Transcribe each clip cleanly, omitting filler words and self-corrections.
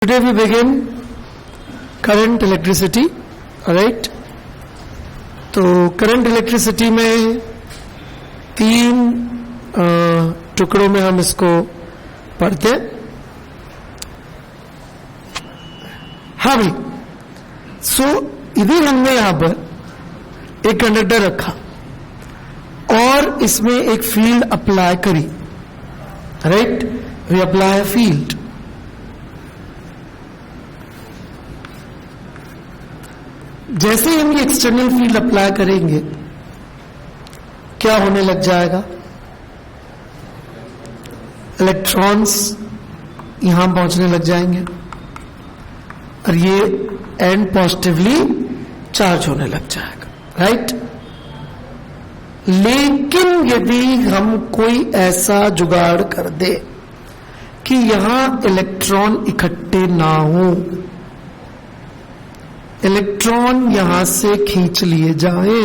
Today we begin current electricity, right? तो current electricity में तीन टुकड़ों में हम इसको पढ़ते हैं. हाँ भाई, सो इधर हमने यहां पर एक कंडक्टर रखा और इसमें एक फील्ड अप्लाई करी, राइट? We apply field. जैसे ही हम ये एक्सटर्नल फील्ड अप्लाई करेंगे क्या होने लग जाएगा? इलेक्ट्रॉन्स यहां पहुंचने लग जाएंगे और ये एंड पॉजिटिवली चार्ज होने लग जाएगा, राइट? लेकिन यदि हम कोई ऐसा जुगाड़ कर दे कि यहां इलेक्ट्रॉन इकट्ठे ना हो, इलेक्ट्रॉन यहां से खींच लिए जाए,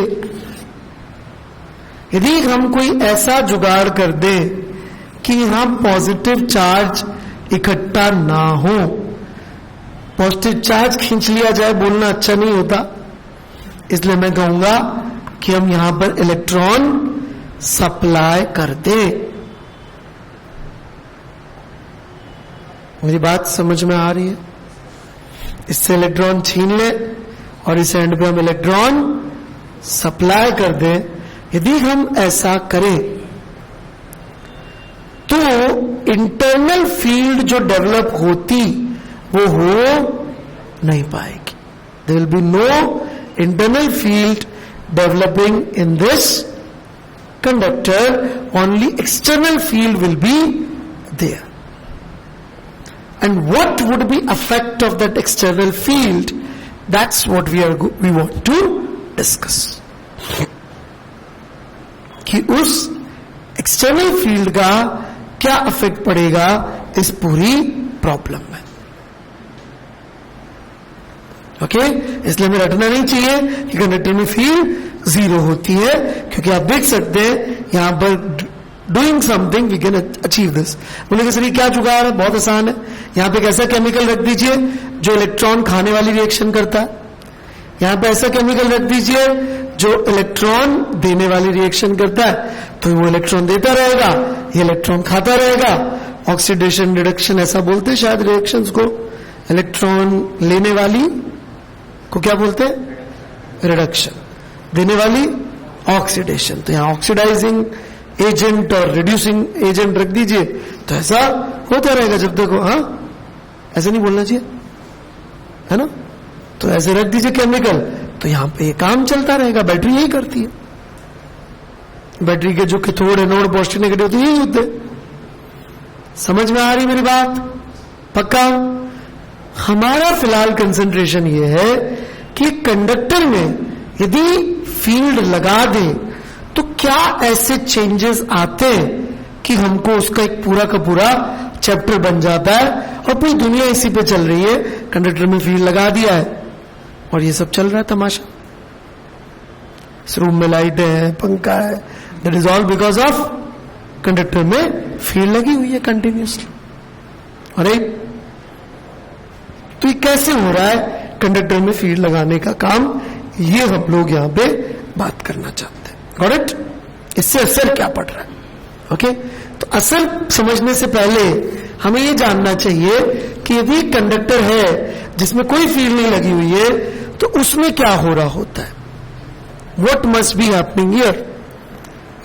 यदि हम कोई ऐसा जुगाड़ कर दे कि यहां पॉजिटिव चार्ज इकट्ठा ना हो, पॉजिटिव चार्ज खींच लिया जाए बोलना अच्छा नहीं होता, इसलिए मैं कहूंगा कि हम यहां पर इलेक्ट्रॉन सप्लाई कर दे. मेरी बात समझ में आ रही है? इससे इलेक्ट्रॉन छीन ले और इस एंड पे हम इलेक्ट्रॉन सप्लाई कर दें. यदि हम ऐसा करें तो इंटरनल फील्ड जो डेवलप होती वो हो नहीं पाएगी. There will be no internal field developing in this conductor, only external field will be there. And what would be effect of that external field? That's what we want to discuss. कि उस external field का क्या effect पड़ेगा इस पूरी problem में. Okay, इसलिए हमें रटना नहीं चाहिए कि कंडक्टर में फील्ड जीरो होती है, क्योंकि आप देख सकते हैं यहां पर doing something we can achieve this. बोलेंगे सर ये क्या जुगाड़ है? बहुत आसान है. यहां पे एक ऐसा केमिकल रख दीजिए जो इलेक्ट्रॉन खाने वाली रिएक्शन करता है, यहां पे ऐसा केमिकल रख दीजिए जो इलेक्ट्रॉन देने वाली रिएक्शन करता है, तो वो इलेक्ट्रॉन देता रहेगा, ये इलेक्ट्रॉन खाता रहेगा. ऑक्सीडेशन रिडक्शन ऐसा बोलते हैं शायद रिएक्शंस को. इलेक्ट्रॉन लेने वाली को क्या बोलते हैं? रिडक्शन. देने वाली ऑक्सीडेशन. तो यहां ऑक्सीडाइजिंग एजेंट और रिड्यूसिंग एजेंट रख दीजिए तो ऐसा होता रहेगा जब तक. हाँ, ऐसे नहीं बोलना चाहिए, है ना? तो ऐसे रख दीजिए केमिकल, तो यहां पे काम चलता रहेगा. बैटरी यही करती है. बैटरी के जो कैथोड एनोड पॉजिटिव नेगेटिव तो यही होते. समझ में आ रही मेरी बात? पक्का? हमारा फिलहाल कंसंट्रेशन ये है कि कंडक्टर में यदि फील्ड लगा दे तो क्या ऐसे चेंजेस आते हैं कि हमको उसका एक पूरा का पूरा चैप्टर बन जाता है और पूरी दुनिया इसी पे चल रही है. कंडक्टर में फील्ड लगा दिया है और ये सब चल रहा है तमाशा. इस रूम में लाइट है, पंखा है, that is all because of conductor में फील्ड लगी हुई है कंटिन्यूसली. राइट? तो ये कैसे हो रहा है कंडक्टर में फील्ड लगाने का काम, ये हम लोग यहां पे बात करना चाहते हैं. Got it? इससे असर क्या पड़ रहा है? ओके, तो असर समझने से पहले हमें ये जानना चाहिए कि यदि कंडक्टर है जिसमें कोई फील्ड नहीं लगी हुई है तो उसमें क्या हो रहा होता है. What must be happening here?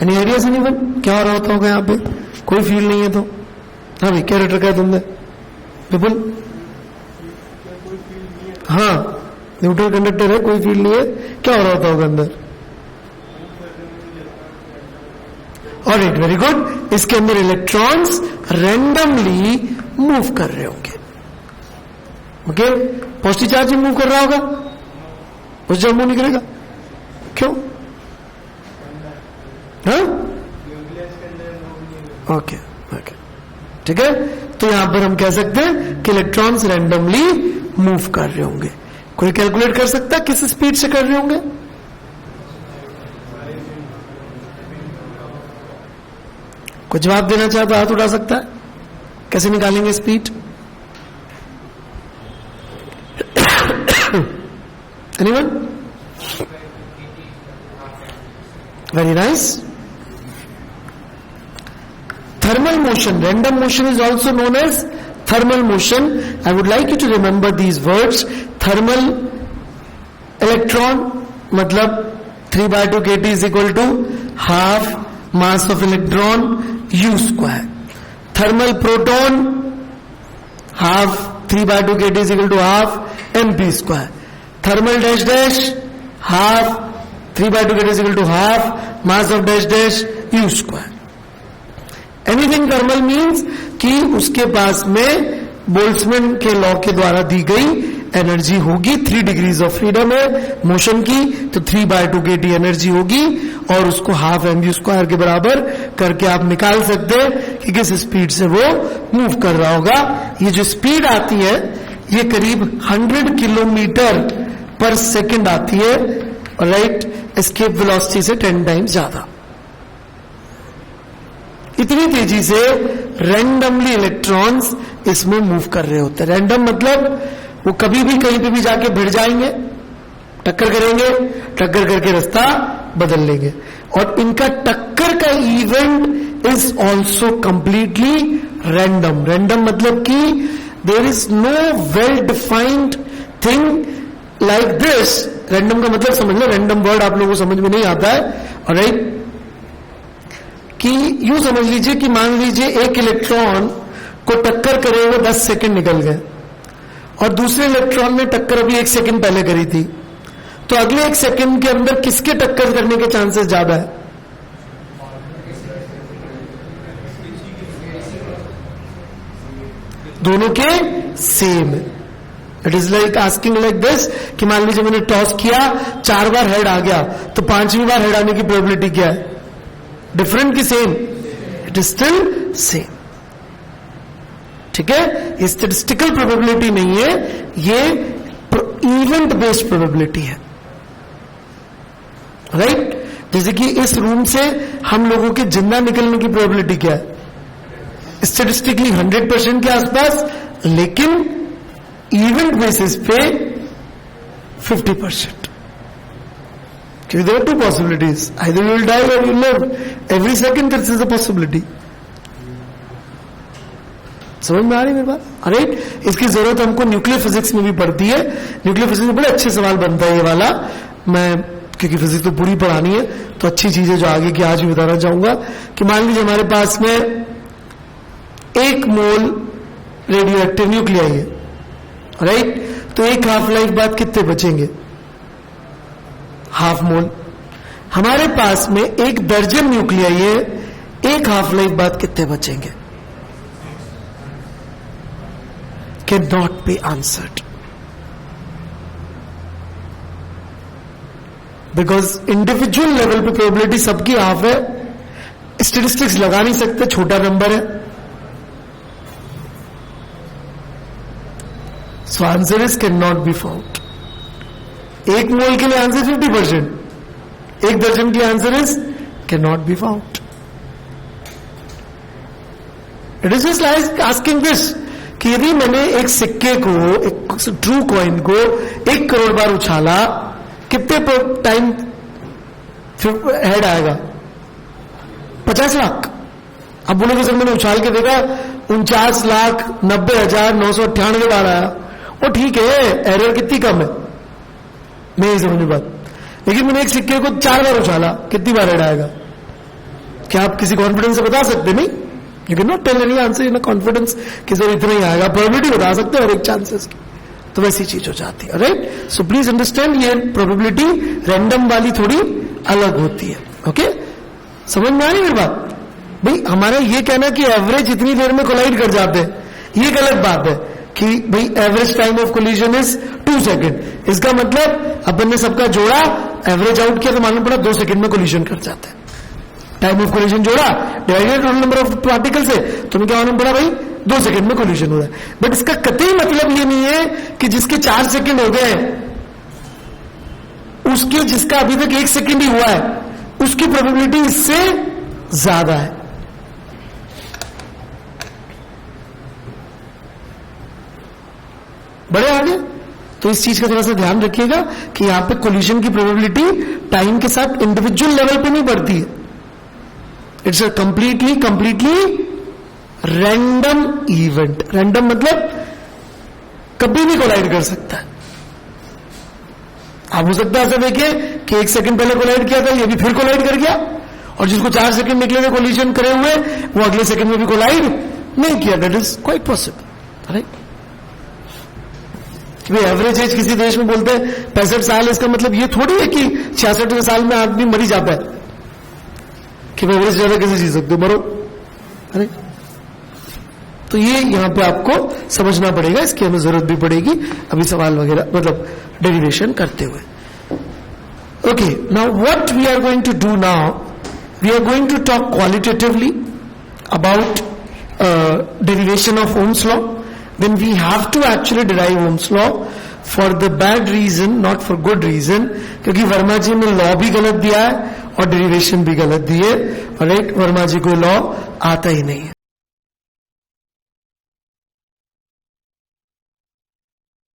Any ideas anyone? क्या हो रहा होता होगा यहाँ पे? कोई फील्ड नहीं है तो. हाँ भाई, क्या रट रखा है तुमने? विपुल? हाँ, न्यूट्रल कंडक्टर है, कोई फील्ड नहीं है, क्या हो रहा होता होगा अंदर? Alright, very good. इसके अंदर इलेक्ट्रॉन्स रैंडमली मूव कर रहे होंगे. ओके, पॉजिटिव चार्ज मूव कर रहा होगा, पॉजिटिव चार्ज मूव नहीं करेगा. क्यों? हाँ, ओके ओके, ठीक है. तो यहां पर हम कह सकते हैं कि इलेक्ट्रॉन्स रैंडमली मूव कर रहे होंगे. कोई कैलकुलेट कर सकता है किस स्पीड से कर रहे होंगे? कोई जवाब देना चाहे तो हाथ उठा सकता है. कैसे निकालेंगे speed? Anyone? Very nice. Thermal motion, random motion is also known as thermal motion. I would like you to remember these words. Thermal electron मतलब 3/2 kT is equal to half mass of electron u square. Thermal proton half 3/2 kT is equal to half mp square. Thermal dash dash half 3/2 kT is equal to half mass of dash dash u square. Anything thermal means कि उसके पास में Boltzmann के law के द्वारा दी गई energy होगी. 3 degrees of freedom है motion की, तो 3/2 kT एनर्जी होगी और उसको हाफ mv स्क्वायर के बराबर करके आप निकाल सकते हैं कि किस स्पीड से वो मूव कर रहा होगा. ये जो स्पीड आती है ये करीब 100 किलोमीटर पर सेकेंड आती है, राइट. एस्केप वेलोसिटी से 10 टाइम्स ज्यादा. इतनी तेजी से रैंडमली इलेक्ट्रॉन्स इसमें मूव कर रहे होते हैं. रैंडम मतलब वो कभी भी कहीं पे भी जाके भिड़ जाएंगे, टक्कर करेंगे, टक्कर करके रास्ता बदल लेंगे. और इनका टक्कर का event is also completely random. Random मतलब कि there is no well defined thing like this. Random का मतलब समझ लो, रैंडम वर्ड आप लोगों को समझ में नहीं आता है, राइट. कि यूं समझ लीजिए कि मान लीजिए एक इलेक्ट्रॉन को टक्कर करे हुए 10 सेकंड निकल गए और दूसरे इलेक्ट्रॉन ने टक्कर अभी 1 सेकंड पहले करी थी, तो अगले 1 सेकंड के अंदर किसके टक्कर करने के चांसेस ज्यादा है? दोनों के same. It is like asking like this कि मान लीजिए मैंने टॉस किया, 4 बार हेड आ गया, तो 5वीं बार हेड आने की प्रोबेबिलिटी क्या है? डिफरेंट की same? It is still same. ठीक है, ये स्टैटिस्टिकल प्रोबेबिलिटी नहीं है, ये इवेंट बेस्ड प्रोबेबिलिटी है, राइट. जैसे कि इस रूम से हम लोगों के जिंदा निकलने की प्रोबेबिलिटी क्या है? स्टैटिस्टिकली 100% के आसपास, लेकिन इवेंट बेसिस पे 50%. क्योंकि there are 2 possibilities. Either you will die or you will live. Every second this is a possibility. समझ में आ रही मेरी बात? राइट. इसकी जरूरत हमको न्यूक्लियर फिजिक्स में भी पड़ती है. न्यूक्लियर फिजिक्स में बड़े अच्छे सवाल बनता है ये वाला. मैं क्योंकि फिजिक्स तो पूरी पढ़ानी है तो अच्छी चीजें जो आगे की आज भी बताना चाहूंगा. कि मान लीजिए हमारे पास में 1 मोल रेडियो एक्टिव न्यूक्लियाई है, राइट. तो एक हाफ लाइफ बाद कितने बचेंगे? Half mole. हमारे पास में 1 दर्जन न्यूक्लियाई है, एक हाफ लाइफ बाद कितने बचेंगे? Can not be answered, because individual level पे प्रोबेबिलिटी सबकी हाफ है. स्टेटिस्टिक्स लगा नहीं सकते, छोटा नंबर है. So answer is can not be found. 1 मोल के लिए आंसर 50%, 1 दर्जन के answer is can not be found. It is just like asking this कि यदि मैंने एक सिक्के को, एक ट्रू कॉइन को 1 करोड़ बार उछाला, कितने टाइम हेड आएगा? 50 लाख. अब बोलोगे सर मैंने उछाल के देखा 49,90,998 बार आया. वो ठीक है, एरर कितनी कम है, नहीं समझ बात. लेकिन मैंने एक सिक्के को 4 बार उछाला, कितनी बार हेड आएगा? क्या आप किसी कॉन्फिडेंस से बता सकते? नहीं. You can not tell any answer in confidence कि सर इतना ही आएगा. प्रोबेबिलिटी बता सकते हैं और एक चांसेस की, तो वैसी चीज हो जाती है, राइट. सो प्लीज अंडरस्टैंड, ये प्रोबेबिलिटी रैंडम वाली थोड़ी अलग होती है. ओके, समझ में आ रही मेरी बात? भाई हमारा ये कहना कि एवरेज इतनी देर में कोलाइड कर जाते हैं, ये गलत बात है. कि भाई average time of collision is 2 second. इसका मतलब अपन ने सबका जोड़ा, एवरेज आउट किया तो मालूम पड़ा 2 सेकेंड में कोलिजन कर जाते हैं. टाइम ऑफ कोलिजन जोड़ा divided total number of particle से, तुम्हें क्या मालूम पड़ा? भाई 2 सेकेंड में कोलिजन हो रहा है. बट इसका कतई मतलब ये नहीं है कि जिसके 4 सेकेंड हो गए उसके, जिसका अभी तक 1 सेकेंड ही हुआ है, उसकी प्रोबेबिलिटी इससे ज्यादा है. बड़े आगे तो इस चीज का थोड़ा सा ध्यान रखिएगा कि यहां पे कोलिजन की प्रोबेबिलिटी टाइम के साथ इंडिविजुअल लेवल पे नहीं बढ़ती है. It's a completely random event. Random मतलब कभी भी कोलाइड कर सकता है. आप हो सकता है ऐसा देखिए कि 1 सेकंड पहले कोलाइड किया था, ये भी फिर कोलाइड कर गया, और जिसको 4 सेकंड निकले हुए कोलिजन करे हुए वो अगले सेकंड में भी कोलाइड नहीं किया. That is quite possible, right. Average age किसी देश में बोलते हैं 65 साल, इसका मतलब ये थोड़ी है कि 66वें साल में आदमी मरी जाता है कि मैं एवरेज ज्यादा कैसे जी सकते हो, मरो. अरे तो ये यहां पे आपको समझना पड़ेगा, इसकी हमें जरूरत भी पड़ेगी अभी सवाल वगैरह मतलब डेरिवेशन करते हुए. Okay, now what we are going to do now, we are going to talk qualitatively about derivation of Ohm's law. Then we have to actually derive Ohm's law for the bad reason, not for good reason, क्योंकि वर्मा जी ने law भी गलत दिया है और derivation भी गलत दी है. राइट, वर्मा जी को लॉ आता ही नहीं है.